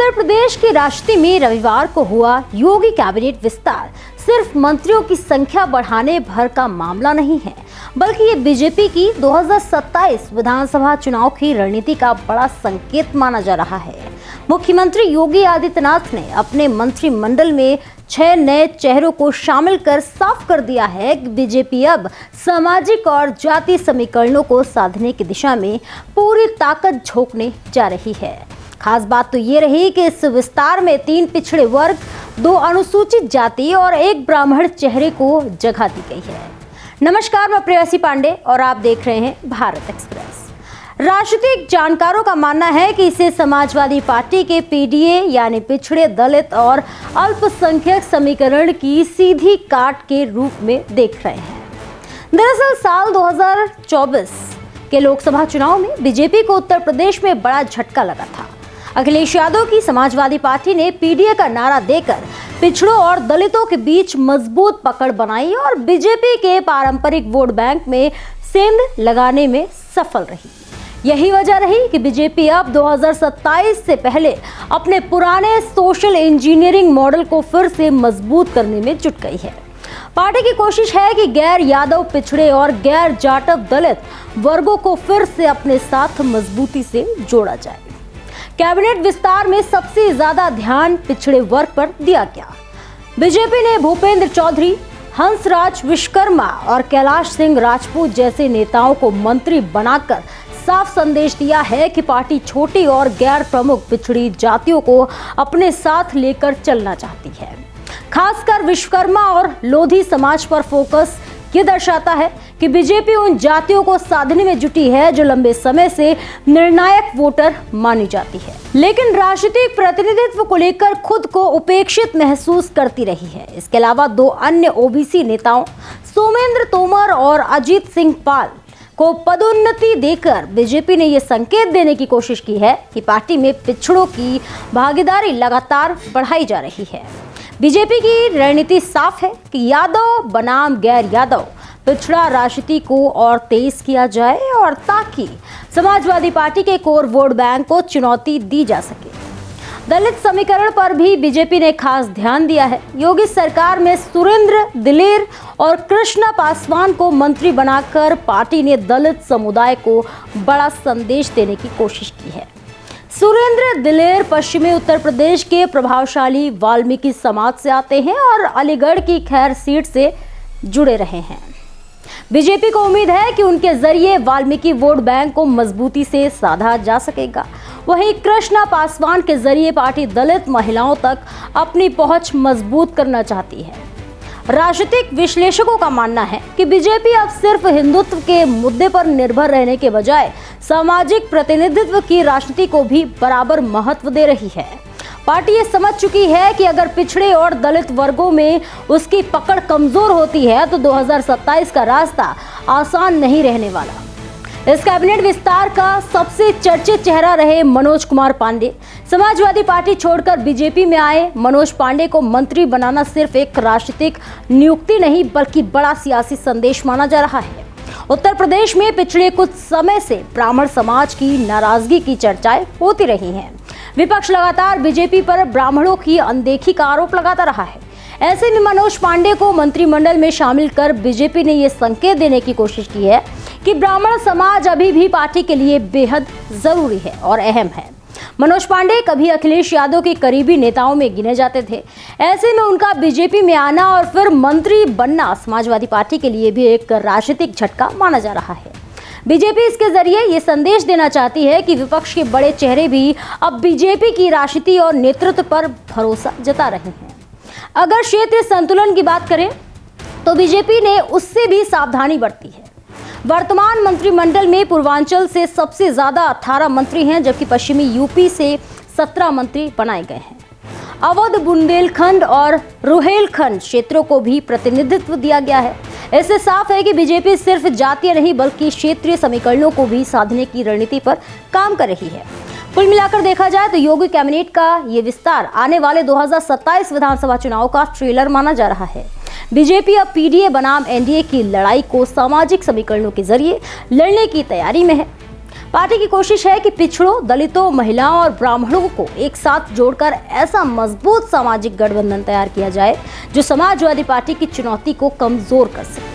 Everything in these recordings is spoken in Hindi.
उत्तर प्रदेश की राजनीति में रविवार को हुआ योगी कैबिनेट विस्तार सिर्फ मंत्रियों की संख्या बढ़ाने भर का मामला नहीं है, बल्कि ये बीजेपी की 2027 विधानसभा चुनाव की रणनीति का बड़ा संकेत माना जा रहा है। मुख्यमंत्री योगी आदित्यनाथ ने अपने मंत्रिमंडल में 6 नए चेहरों को शामिल कर साफ कर दिया है कि बीजेपी अब सामाजिक और जाति समीकरणों को साधने की दिशा में पूरी ताकत झोंकने जा रही है। खास बात तो ये रही कि इस विस्तार में 3 पिछड़े वर्ग, 2 अनुसूचित जाति और 1 ब्राह्मण चेहरे को जगह दी गई है। नमस्कार, मैं प्रेयसी पांडे और आप देख रहे हैं भारत एक्सप्रेस। राजनीतिक जानकारों का मानना है कि इसे समाजवादी पार्टी के पीडीए यानी पिछड़े, दलित और अल्पसंख्यक समीकरण की सीधी काट के रूप में देख रहे हैं। दरअसल साल 2024 के लोकसभा चुनाव में बीजेपी को उत्तर प्रदेश में बड़ा झटका लगा था। अखिलेश यादव की समाजवादी पार्टी ने पीडीए का नारा देकर पिछड़ों और दलितों के बीच मजबूत पकड़ बनाई और बीजेपी के पारंपरिक वोट बैंक में सेंध लगाने में सफल रही। यही वजह रही कि बीजेपी अब 2027 से पहले अपने पुराने सोशल इंजीनियरिंग मॉडल को फिर से मजबूत करने में जुट गई है। पार्टी की कोशिश है कि गैर यादव, पिछड़े और गैर जाटव दलित वर्गों को फिर से अपने साथ मजबूती से जोड़ा जाए। कैबिनेट विस्तार में सबसे ज्यादा ध्यान पिछड़े वर्ग पर दिया गया। बीजेपी ने भूपेंद्र चौधरी, हंसराज विश्वकर्मा और कैलाश सिंह राजपूत जैसे नेताओं को मंत्री बनाकर साफ संदेश दिया है कि पार्टी छोटी और गैर प्रमुख पिछड़ी जातियों को अपने साथ लेकर चलना चाहती है। खासकर विश्वकर्मा और लोधी समाज पर फोकस ये दर्शाता है कि बीजेपी उन जातियों को साधने में जुटी है जो लंबे समय से निर्णायक वोटर मानी जाती है, लेकिन राजनीतिक प्रतिनिधित्व को लेकर खुद को उपेक्षित महसूस करती रही है। इसके अलावा 2 अन्य ओबीसी नेताओं सोमेंद्र तोमर और अजीत सिंह पाल को पदोन्नति देकर बीजेपी ने यह संकेत देने की कोशिश की है कि पार्टी में पिछड़ों की भागीदारी लगातार बढ़ाई जा रही है। बीजेपी की रणनीति साफ है कि यादव बनाम गैर यादव पिछड़ा राजनीति को और तेज किया जाए और ताकि समाजवादी पार्टी के कोर वोट बैंक को चुनौती दी जा सके। दलित समीकरण पर भी बीजेपी ने खास ध्यान दिया है। योगी सरकार में सुरेंद्र, दिलेर और कृष्णा पासवान को मंत्री बनाकर पार्टी ने दलित समुदाय को बड़ा संदेश देने की कोशिश की है। सुरेंद्र दिलेर पश्चिमी उत्तर प्रदेश के प्रभावशाली वाल्मीकि समाज से आते हैं और अलीगढ़ की खैर सीट से जुड़े रहे हैं। बीजेपी को उम्मीद है कि उनके जरिए वाल्मीकि वोट बैंक को मजबूती से साधा जा सकेगा। वहीं कृष्णा पासवान के जरिए पार्टी दलित महिलाओं तक अपनी पहुंच मजबूत करना चाहती है। राजनीतिक विश्लेषकों का मानना है कि बीजेपी अब सिर्फ हिंदुत्व के मुद्दे पर निर्भर रहने के बजाय सामाजिक प्रतिनिधित्व की राजनीति को भी बराबर महत्व दे रही है। पार्टी ये समझ चुकी है कि अगर पिछड़े और दलित वर्गों में उसकी पकड़ कमजोर होती है तो 2027 का रास्ता आसान नहीं रहने वाला। इस कैबिनेट विस्तार का सबसे चर्चित चेहरा रहे मनोज कुमार पांडे। समाजवादी पार्टी छोड़कर बीजेपी में आए मनोज पांडे को मंत्री बनाना सिर्फ एक राजनीतिक नियुक्ति नहीं बल्कि बड़ा सियासी संदेश माना जा रहा है। उत्तर प्रदेश में पिछले कुछ समय से ब्राह्मण समाज की नाराजगी की चर्चाएं होती रही हैं। विपक्ष लगातार बीजेपी पर ब्राह्मणों की अनदेखी का आरोप लगाता रहा है। ऐसे में मनोज पांडे को मंत्रिमंडल में शामिल कर बीजेपी ने यह संकेत देने की कोशिश की है कि ब्राह्मण समाज अभी भी पार्टी के लिए बेहद जरूरी है और अहम है। मनोज पांडे कभी अखिलेश यादव के करीबी नेताओं में गिने जाते थे। ऐसे में उनका बीजेपी में आना और फिर मंत्री बनना समाजवादी पार्टी के लिए भी एक राजनीतिक झटका माना जा रहा है। बीजेपी इसके जरिए ये संदेश देना चाहती है कि विपक्ष के बड़े चेहरे भी अब बीजेपी की राजनीति और नेतृत्व पर भरोसा जता रहे हैं। अगर क्षेत्रीय संतुलन की बात करें तो बीजेपी ने उससे भी सावधानी बरती है। वर्तमान मंत्रिमंडल में पूर्वांचल से सबसे ज्यादा 18 मंत्री हैं, जबकि पश्चिमी यूपी से 17 मंत्री बनाए गए हैं। अवध, बुंदेलखंड और रुहेलखंड क्षेत्रों को भी प्रतिनिधित्व दिया गया है। इससे साफ है कि बीजेपी सिर्फ जातीय नहीं बल्कि क्षेत्रीय समीकरणों को भी साधने की रणनीति पर काम कर रही है। कुल मिलाकर देखा जाए तो योगी कैबिनेट का ये विस्तार आने वाले 2027 विधानसभा चुनाव का ट्रेलर माना जा रहा है। बीजेपी अब पीडीए बनाम एनडीए की लड़ाई को सामाजिक समीकरणों के जरिए लड़ने की तैयारी में है। पार्टी की कोशिश है कि पिछड़ों, दलितों, महिलाओं और ब्राह्मणों को एक साथ जोड़कर ऐसा मजबूत सामाजिक गठबंधन तैयार किया जाए जो समाजवादी पार्टी की चुनौती को कमजोर कर सके।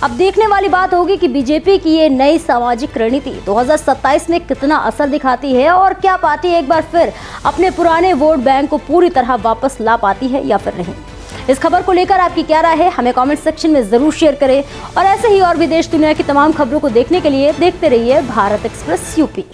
अब देखने वाली बात होगी कि बीजेपी की ये नई सामाजिक रणनीति 2027 में कितना असर दिखाती है और क्या पार्टी एक बार फिर अपने पुराने वोट बैंक को पूरी तरह वापस ला पाती है या फिर नहीं। इस खबर को लेकर आपकी क्या राय है, हमें कमेंट सेक्शन में जरूर शेयर करें और ऐसे ही और भी देश दुनिया की तमाम खबरों को देखने के लिए देखते रहिए भारत एक्सप्रेस यूपी।